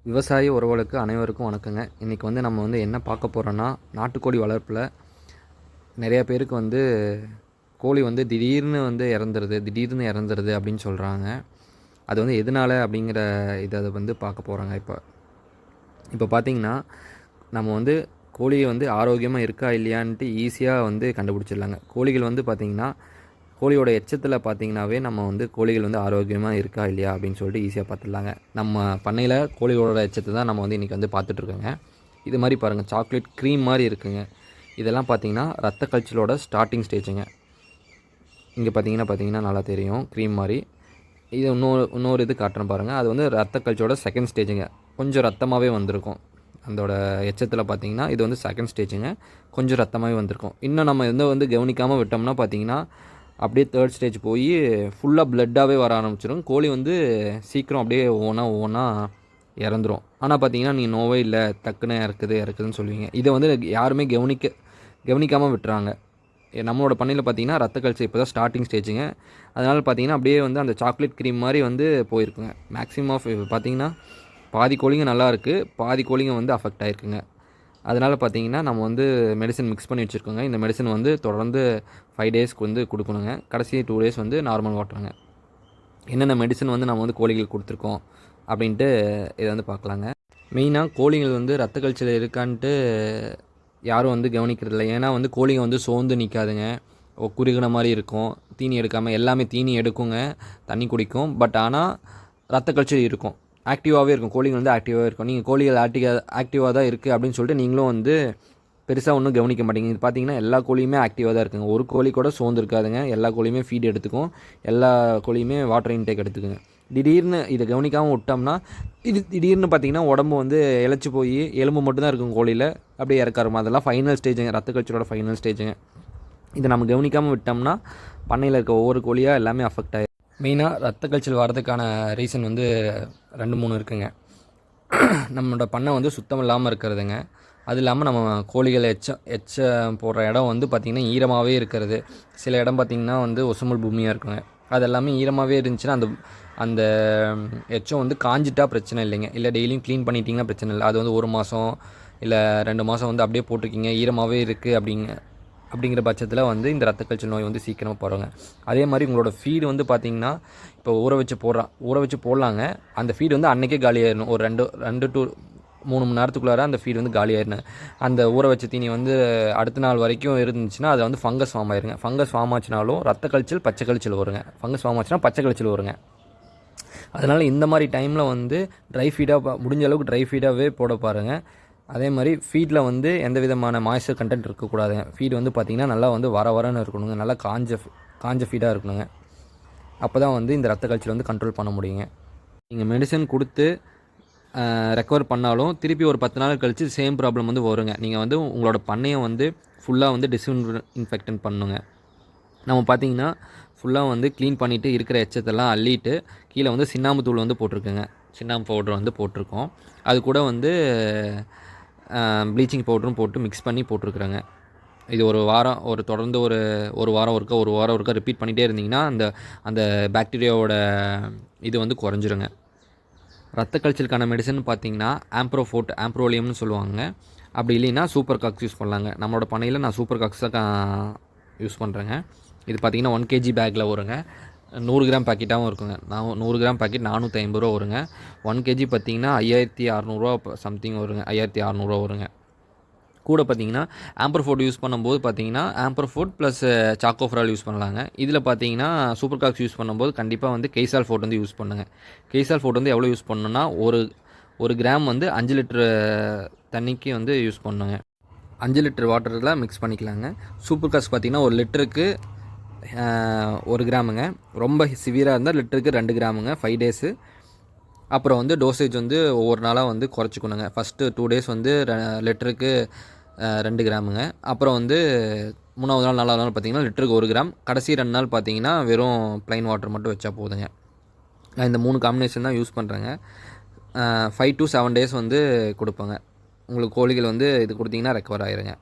விவசாய உறவுகளுக்கு அனைவருக்கும் வணக்கங்க. இன்றைக்கி வந்து நம்ம வந்து என்ன பார்க்க போகிறோன்னா, நாட்டுக்கோழி வளர்ப்பில் நிறைய பேருக்கு வந்து கோழி வந்து திடீர்னு இறந்துருது அப்படின்னு சொல்கிறாங்க. அது வந்து எதனால அப்படிங்கிற இதை வந்து பார்க்க போகிறோங்க. இப்போ பார்த்தீங்கன்னா, நம்ம வந்து கோழியை வந்து ஆரோக்கியமாக இருக்கா இல்லையான்ட்டு ஈஸியாக வந்து கண்டுபிடிச்சிடலாங்க. கோழிகள் வந்து பார்த்திங்கன்னா, கோழியோட எச்சத்தில் பார்த்திங்கனாவே நம்ம வந்து கோழிகள் வந்து ஆரோக்கியமாக இருக்கா இல்லையா அப்படின்னு சொல்லிட்டு ஈஸியாக பார்த்துடலாங்க. நம்ம பண்ணையில் கோழிகளோட எச்சத்தை தான் நம்ம வந்து இன்றைக்கி வந்து பார்த்துட்ருக்கோங்க. இது மாதிரி பாருங்கள், சாக்லேட் க்ரீம் மாதிரி இருக்குங்க. இதெல்லாம் பார்த்திங்கன்னா ரத்த கல்ச்சலோட ஸ்டார்டிங் ஸ்டேஜுங்க. இங்கே பார்த்தீங்கன்னா நல்லா தெரியும், க்ரீம் மாதிரி. இது இன்னொரு இது காட்டுறேன் பாருங்கள். அது வந்து ரத்த கல்ச்சலோட செகண்ட் ஸ்டேஜுங்க. கொஞ்சம் ரத்தமாகவே வந்திருக்கும். அதோட எச்சத்தில் பார்த்திங்கன்னா இது வந்து செகண்ட் ஸ்டேஜுங்க. கொஞ்சம் ரத்தமாகவே வந்திருக்கும். இன்னும் நம்ம வந்து கவனிக்காமல் விட்டோம்னா பார்த்திங்கன்னா அப்படியே தேர்ட் ஸ்டேஜ் போய் ஃபுல்லாக ப்ளட்டாகவே வர ஆரம்பிச்சிடும். கோழி வந்து சீக்கிரம் அப்படியே ஒவ்வொன்றா இறந்துடும். ஆனால் பார்த்தீங்கன்னா நீங்கள் நோவே இல்லை, டக்குன்னு இறக்குதுன்னு சொல்லுவீங்க. இதை வந்து யாருமே கவனிக்காமல் விட்டுறாங்க. நம்மளோட பண்ணையில் பார்த்தீங்கன்னா ரத்த கல்ச்சர் இப்போ தான் ஸ்டார்டிங் ஸ்டேஜுங்க. அதனால் பார்த்தீங்கன்னா அப்படியே வந்து அந்த சாக்லேட் க்ரீம் மாதிரி வந்து போயிருக்குங்க. மேக்ஸிமம் ஆஃப் பார்த்தீங்கன்னா பாதி கோழிங்க நல்லா இருக்குது, பாதி கோழிங்க வந்து அஃபெக்ட் ஆகிருக்குங்க. அதனால் பார்த்தீங்கன்னா நம்ம வந்து மெடிசன் மிக்ஸ் பண்ணி வச்சுருக்கோங்க. இந்த மெடிசன் வந்து தொடர்ந்து 5 டேஸ்க்கு வந்து கொடுக்கணுங்க. கடைசி 2 டேஸ் வந்து நார்மல் வாட்டருங்க. என்னென்ன மெடிசன் வந்து நம்ம வந்து கோழிகளுக்கு கொடுத்துருக்கோம் அப்படின்ட்டு இதை வந்து பார்க்கலாங்க. மெயினாக கோழிகள் வந்து ரத்த கல்ச்சல் இருக்கான்ட்டு யாரும் வந்து கவனிக்கிறதில்ல. ஏன்னா வந்து கோழிங்க வந்து சோர்ந்து நிற்காதுங்க, குறுகின மாதிரி இருக்கும். தீனி எடுக்காமல் எல்லாமே தீனி எடுக்குங்க, தண்ணி குடிக்கும். பட் ஆனால் ரத்த கல்ச்சல் இருக்கும், ஆக்டிவாகவே இருக்கும். கோழிகள் வந்து ஆக்டிவாகவே இருக்கும். நீங்கள் கோழிகள் ஆக்டிவாக தான் இருக்குது அப்படின்னு சொல்லிட்டு நீங்களும் வந்து பெருசாக ஒன்றும் கவனிக்க மாட்டீங்க. இது பார்த்தீங்கன்னா எல்லா கோழியுமே ஆக்டிவாக தான் இருக்குங்க. ஒரு கோழி கூட சோர்ந்து இருக்காதுங்க. எல்லா கோழியுமே ஃபீட் எடுத்துக்கும், எல்லா கோழியுமே வாட்டர் இன்டேக் எடுத்துக்குங்க. திடீர்னு இதை கவனிக்காமல் விட்டோம்னா இது திடீர்னு பார்த்திங்கன்னா உடம்பு வந்து இழைச்சி போய் எலும்பு மட்டும்தான் இருக்கும் கோழியில், அப்படியே இறக்காருமா. அதெல்லாம் ஃபைனல் ஸ்டேஜுங்க, ரத்த கல்ச்சரோட ஃபைனல் ஸ்டேஜுங்க. இதை நம்ம கவனிக்காமல் விட்டோம்னா பண்ணையில் இருக்க ஒவ்வொரு கோழியாக எல்லாமே அஃபெக்ட் ஆகிடும். மெயினாக ரத்த கல்ச்சல் வரதுக்கான ரீசன் வந்து 2-3 இருக்குங்க. நம்மளோட பண்ணை வந்து சுத்தம் இல்லாமல் இருக்கிறதுங்க. அது இல்லாமல் நம்ம கோழிகள் எச்சம் போடுற இடம் வந்து பார்த்திங்கன்னா ஈரமாகவே இருக்கிறது. சில இடம் பார்த்திங்கன்னா வந்து ஒசுமல் பூமியாக இருக்குங்க. அது எல்லாமே ஈரமாகவே இருந்துச்சுன்னா அந்த எச்சம் வந்து காஞ்சிட்டா பிரச்சனை இல்லைங்க. இல்லை டெய்லியும் க்ளீன் பண்ணிட்டிங்கன்னா பிரச்சனை இல்லை. அது வந்து 1 மாதம் இல்லை 2 மாதம் வந்து அப்படியே போட்டிருக்கீங்க, ஈரமாகவே இருக்குது அப்படிங்கிற பட்சத்தில் வந்து இந்த ரத்த கல்ச்சல் நோய் வந்து சீக்கிரமாக போகிறோங்க. அதே மாதிரி உங்களோட ஃபீடு வந்து பார்த்திங்கன்னா இப்போ ஊற வச்சு போடலாங்க. அந்த ஃபீடு வந்து அன்றைக்கே காலியாகிடணும். ஒரு 2 to 3 மணி நேரத்துக்குள்ளார அந்த ஃபீடு வந்து காலியாகிடணும். அந்த ஊற வச்ச தீனி வந்து அடுத்த நாள் வரைக்கும் இருந்துச்சுன்னா அது வந்து ஃபங்கஸ் ஃபார்ம் ஆயிருங்க. ஃபங்கஸ் ஃபார்ம் ஆச்சுனாலும் ரத்த கல்ச்சல் பச்சை கல்ச்சல் வருங்க. ஃபங்கஸ் ஃபார்ம் ஆச்சுன்னா பச்சை கல்ச்சல் வருங்க. அதனால் இந்த மாதிரி டைமில் வந்து முடிஞ்ச அளவுக்கு ட்ரை ஃபீடாகவே போட பாருங்கள். அதே மாதிரி ஃபீடில் வந்து எந்த விதமான மாய்ஸ்சர் கண்டென்ட் இருக்கக்கூடாதுங்க. ஃபீடு வந்து பார்த்திங்கன்னா நல்லா வந்து வரன்னு இருக்கணுங்க. நல்லா காஞ்ச ஃபீடாக இருக்கணுங்க. அப்போ தான் வந்து இந்த ரத்த கல்ச்சல் வந்து கண்ட்ரோல் பண்ண முடியுங்க. நீங்கள் மெடிசன் கொடுத்து ரெக்கவர் பண்ணாலும் திருப்பி ஒரு 10 நாள் கழித்து சேம் ப்ராப்ளம் வந்து வருங்க. நீங்கள் வந்து உங்களோட பண்ணையை வந்து ஃபுல்லாக வந்து டிஸ்இன்ஃபெக்டன் பண்ணுங்க. நம்ம பார்த்திங்கன்னா ஃபுல்லாக வந்து க்ளீன் பண்ணிவிட்டு இருக்கிற எச்சத்தெல்லாம் அள்ளிட்டு கீழே வந்து சின்னாம்பு தூள் வந்து போட்டிருக்குங்க. சின்னாம்பு பவுடர் வந்து போட்டிருக்கோம். அது கூட வந்து ப்ளீச்சிங் பவுடரும் போட்டு மிக்ஸ் பண்ணி போட்டிருக்குறேங்க. இது தொடர்ந்து ஒரு வாரம் ஒருக்கா ரிப்பீட் பண்ணிகிட்டே இருந்திங்கன்னா அந்த பாக்டீரியாவோட இது வந்து குறைஞ்சிருங்க. ரத்த கல்ச்சலுக்கான மெடிசன் பார்த்திங்கன்னா ஆம்ப்ரோலியம்னு சொல்லுவாங்க. அப்படி இல்லைன்னா சூப்பர் காக்ஸ் யூஸ் பண்ணலாங்க. நம்மளோட பண்ணையில் நான் சூப்பர் காக்ஸ் தான் யூஸ் பண்ணுறேங்க. இது பார்த்திங்கன்னா 1 kg பேக்கில் வருங்க. 100 கிராம் பேக்கெட்டாகவும் இருக்குங்க. 100 கிராம் பேக்கெட் 450 ரூபா வருங்க. 1 kg பார்த்திங்கன்னா 5600 சம்திங் வருங்க. 5600 வருங்க. கூட பார்த்திங்கன்னா ஆம்பர்ஃபோர்ட் யூஸ் பண்ணும்போது பார்த்திங்கன்னா ஆம்பர்ஃபோர்ட் ப்ளஸ் சாக்கோஃப்ரால் யூஸ் பண்ணலாங்க. இதில் பார்த்திங்கன்னா சூப்பர் காக்ஸ் யூஸ் பண்ணும்போது கண்டிப்பாக வந்து கெய்சால் ஃபோர்ட் வந்து யூஸ் பண்ணுங்கள். கெய்சால் ஃபோர்ட் வந்து எவ்வளோ யூஸ் பண்ணணும்னா ஒரு கிராம் வந்து 5 லிட்டரு தண்ணிக்கு வந்து யூஸ் பண்ணுங்க. 5 லிட்டர் வாட்டரில் மிக்ஸ் பண்ணிக்கலாங்க. சூப்பர் காக்ஸ் பார்த்திங்கன்னா 1 லிட்டருக்கு 1 கிராமுங்க. ரொம்ப சிவியராக இருந்தால் லிட்டருக்கு 2 கிராமுங்க 5 டேஸு. அப்புறம் வந்து டோசேஜ் வந்து ஒவ்வொரு நாளாக வந்து குறைச்சிக்கணுங்க. ஃபஸ்ட்டு 2 டேஸ் வந்து லிட்டருக்கு 2 கிராமுங்க. அப்புறம் வந்து 3வது நாள் 4வது நாள் பார்த்திங்கன்னா லிட்டருக்கு 1 கிராம். கடைசி 2 நாள் பார்த்திங்கன்னா வெறும் ப்ளைன் வாட்டர் மட்டும் வச்சா போதுங்க. நான் இந்த 3 காம்பினேஷன் தான் யூஸ் பண்ணுறேங்க. 5 to 7 டேஸ் வந்து கொடுப்பேங்க. உங்களுக்கு கோழிகள் வந்து இது கொடுத்திங்கன்னா ரெக்கவர் ஆயிருங்க.